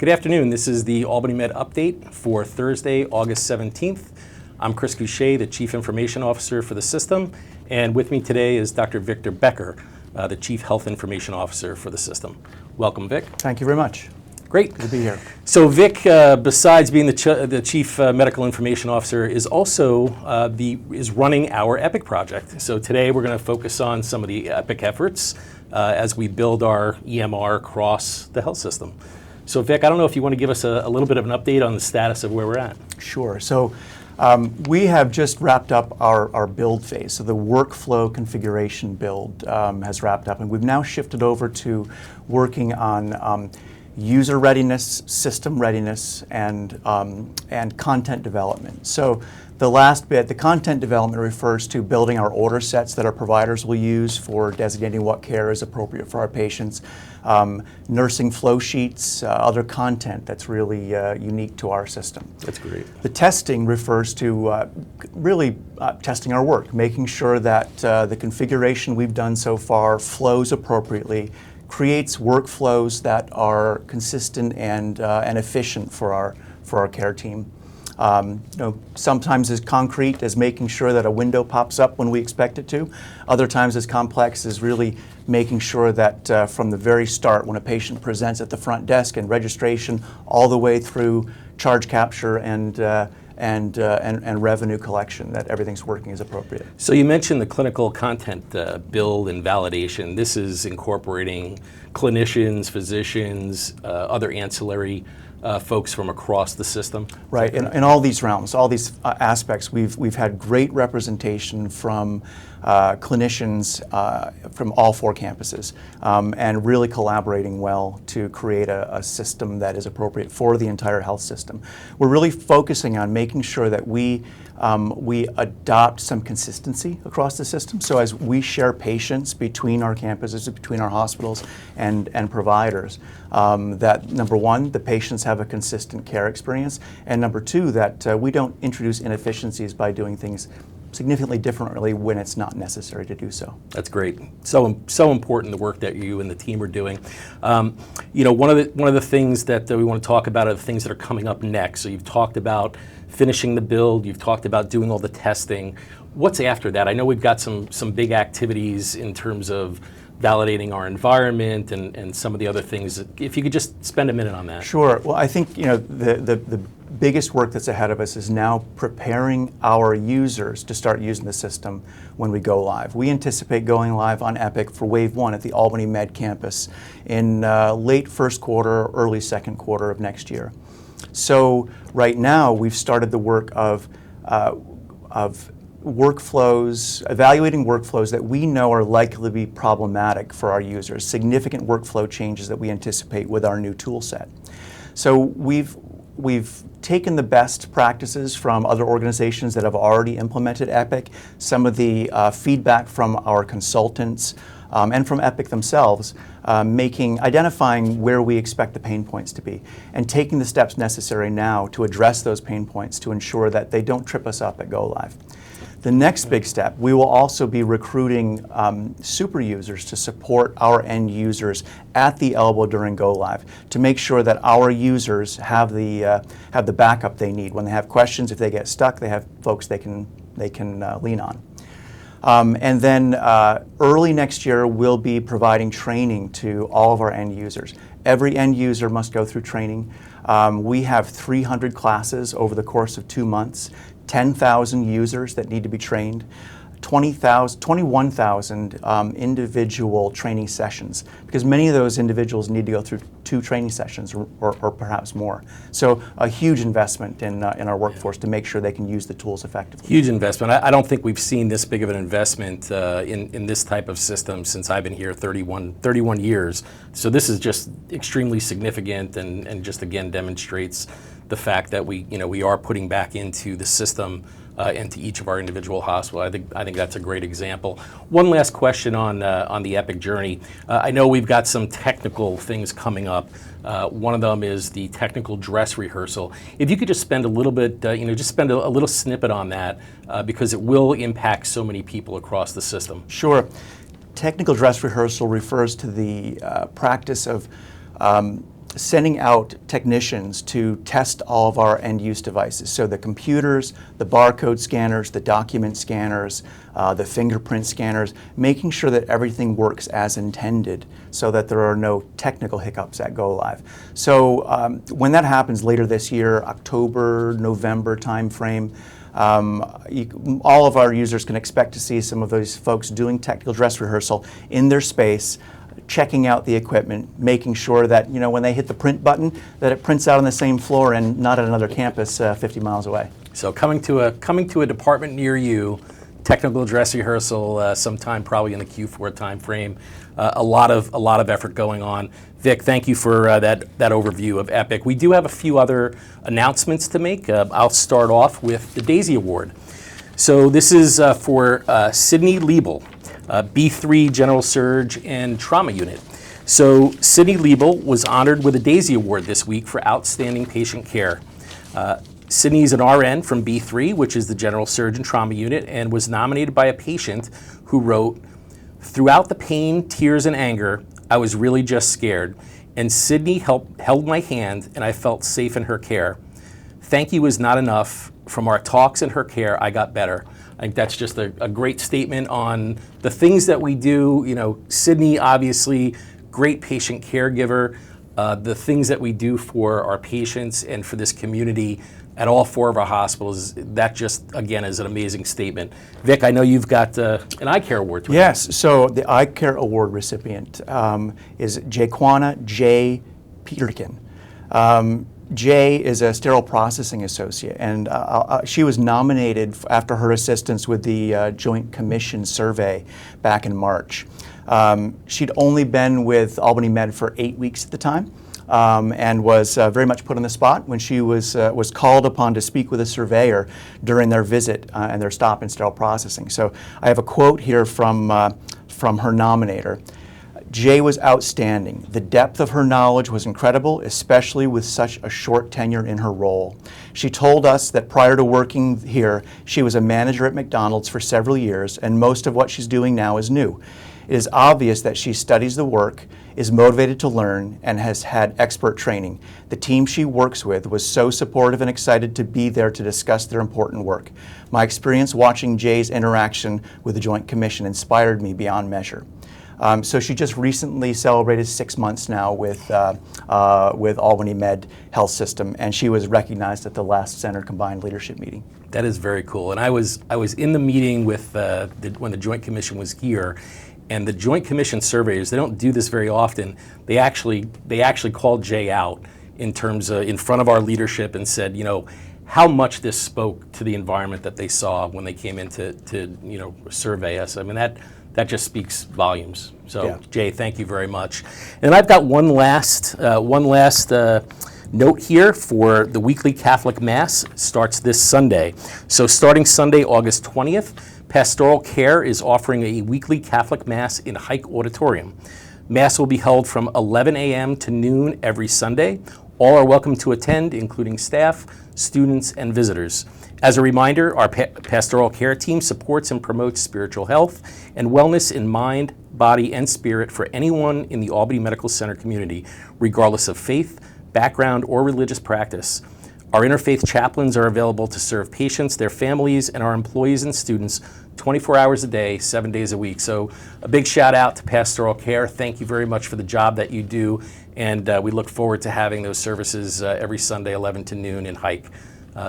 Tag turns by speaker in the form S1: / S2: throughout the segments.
S1: Good afternoon. This is the Albany Med Update for Thursday, August 17th. I'm Chris Couchet, the Chief Information Officer for the system, and with me today is Dr. Victor Becker, the Chief Health Information Officer for the system. Welcome, Vic.
S2: Thank you very much.
S1: Great.
S2: Good to be here.
S1: So Vic, besides being the Chief Medical Information Officer, is also is running our EPIC project. So today we're going to focus on some of the EPIC efforts as we build our EMR across the health system. So Vic, I don't know if you want to give us a little bit of an update on the status of where we're at.
S2: Sure. So we have just wrapped up our build phase. So the workflow configuration build has wrapped up, and we've now shifted over to working on user readiness, system readiness, and content development. So the last bit, the content development, refers to building our order sets that our providers will use for designating what care is appropriate for our patients, nursing flow sheets, other content that's really unique to our system.
S1: That's great.
S2: The testing refers to really testing our work, making sure that the configuration we've done so far flows appropriately, creates workflows that are consistent and efficient for our care team. Sometimes as concrete as making sure that a window pops up when we expect it to. Other times as complex as really making sure that from the very start, when a patient presents at the front desk and registration, all the way through charge capture and revenue collection, that everything's working as appropriate.
S1: So you mentioned the clinical content build and validation. This is incorporating clinicians, physicians, other ancillary folks from across the system.
S2: Right, in all these realms, all these aspects, we've had great representation from clinicians from all four campuses, and really collaborating well to create a system that is appropriate for the entire health system. We're really focusing on making sure that we adopt some consistency across the system. So as we share patients between our campuses, between our hospitals and providers, that number one, the patients have a consistent care experience, and number two, that we don't introduce inefficiencies by doing things significantly differently when it's not necessary to do so.
S1: That's great. So important, the work that you and the team are doing. One of the things that we want to talk about are the things that are coming up next. So you've talked about finishing the build, you've talked about doing all the testing. What's after that? I know we've got some big activities in terms of validating our environment and some of the other things. If you could just spend a minute on that.
S2: Sure. Well, I think the biggest work that's ahead of us is now preparing our users to start using the system when we go live. We anticipate going live on EPIC for Wave 1 at the Albany Med campus in late first quarter, early second quarter of next year. So right now we've started the work of workflows, evaluating workflows that we know are likely to be problematic for our users, significant workflow changes that we anticipate with our new tool set. So we've taken the best practices from other organizations that have already implemented EPIC, some of the feedback from our consultants, and from EPIC themselves, identifying where we expect the pain points to be, and taking the steps necessary now to address those pain points to ensure that they don't trip us up at go live. The next big step, we will also be recruiting super users to support our end users at the elbow during go live, to make sure that our users have the backup they need. When they have questions, if they get stuck, they have folks they can lean on. And then early next year, we'll be providing training to all of our end users. Every end user must go through training. We have 300 classes over the course of 2 months, 10,000 users that need to be trained, 21,000 individual training sessions, because many of those individuals need to go through 2 training sessions or perhaps more. So a huge investment in our workforce to make sure they can use the tools effectively.
S1: Huge investment. I don't think we've seen this big of an investment in this type of system since I've been here 31 years. So this is just extremely significant and just again demonstrates the fact that we are putting back into the system into each of our individual hospitals. I think that's a great example. One last question on the EPIC journey. I know we've got some technical things coming up. One of them is the technical dress rehearsal. If you could just spend a little bit, just spend a little snippet on that because it will impact so many people across the system.
S2: Sure. Technical dress rehearsal refers to the practice of sending out technicians to test all of our end-use devices. So the computers, the barcode scanners, the document scanners, the fingerprint scanners, making sure that everything works as intended so that there are no technical hiccups at go live. So when that happens later this year, October, November timeframe, all of our users can expect to see some of those folks doing technical dress rehearsal in their space, checking out the equipment, making sure that, you know, when they hit the print button, that it prints out on the same floor and not at another campus 50 miles away.
S1: So coming to a department near you, technical dress rehearsal sometime probably in the Q4 timeframe. A lot of effort going on. Vic, thank you for that overview of Epic. We do have a few other announcements to make. I'll start off with the Daisy Award. So this is for Sydney Liebel, B3 General Surge and Trauma Unit. So Sydney Liebel was honored with a Daisy Award this week for outstanding patient care. Sydney's an RN from B3, which is the General Surge and Trauma Unit, and was nominated by a patient who wrote, "Throughout the pain, tears, and anger, I was really just scared, and Sydney held my hand, and I felt safe in her care. Thank you is not enough. From our talks and her care, I got better." I think that's just a great statement on the things that we do. You know, Sydney, obviously, great patient caregiver. The things that we do for our patients and for this community at all 4 of our hospitals, that just, again, is an amazing statement. Vic, I know you've got an eye care award.
S2: Yes, so the eye care award recipient is Jaquana J. Peterkin. Jay is a sterile processing associate, and she was nominated after her assistance with the Joint Commission survey back in March. She'd only been with Albany Med for 8 weeks at the time, and was very much put on the spot when she was called upon to speak with a surveyor during their visit and their stop in sterile processing. So I have a quote here from her nominator. Jay was outstanding. The depth of her knowledge was incredible, especially with such a short tenure in her role. She told us that prior to working here, she was a manager at McDonald's for several years, and most of what she's doing now is new. It is obvious that she studies the work, is motivated to learn, and has had expert training. The team she works with was so supportive and excited to be there to discuss their important work. My experience watching Jay's interaction with the Joint Commission inspired me beyond measure. So she just recently celebrated 6 months now with Albany Med Health System, and she was recognized at the last Center Combined Leadership meeting.
S1: That is very cool. And I was in the meeting with when the Joint Commission was here, and the Joint Commission surveyors, they don't do this very often. They actually called Jay out in terms of, in front of our leadership, and said, you know, how much this spoke to the environment that they saw when they came in to you know, survey us. I mean, that just speaks volumes. So, yeah. Jay, thank you very much. And I've got one last note here for the weekly Catholic Mass. Starts this Sunday. So starting Sunday, August 20th, Pastoral Care is offering a weekly Catholic Mass in Hike Auditorium. Mass will be held from 11 a.m. to noon every Sunday. All are welcome to attend, including staff, students, and visitors. As a reminder, our pastoral care team supports and promotes spiritual health and wellness in mind, body, and spirit for anyone in the Albany Medical Center community, regardless of faith, background, or religious practice. Our interfaith chaplains are available to serve patients, their families, and our employees and students 24 hours a day, 7 days a week. So a big shout out to Pastoral Care. Thank you very much for the job that you do, and we look forward to having those services every Sunday, 11 to noon in Hike.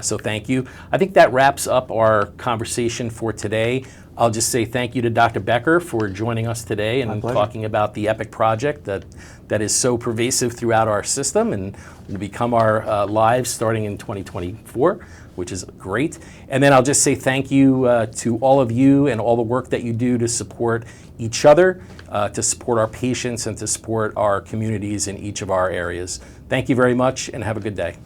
S1: So thank you. I think that wraps up our conversation for today. I'll just say thank you to Dr. Becker for joining us today and talking about the EPIC project that is so pervasive throughout our system and will become our lives starting in 2024, which is great. And then I'll just say thank you to all of you and all the work that you do to support each other, to support our patients, and to support our communities in each of our areas. Thank you very much, and have a good day.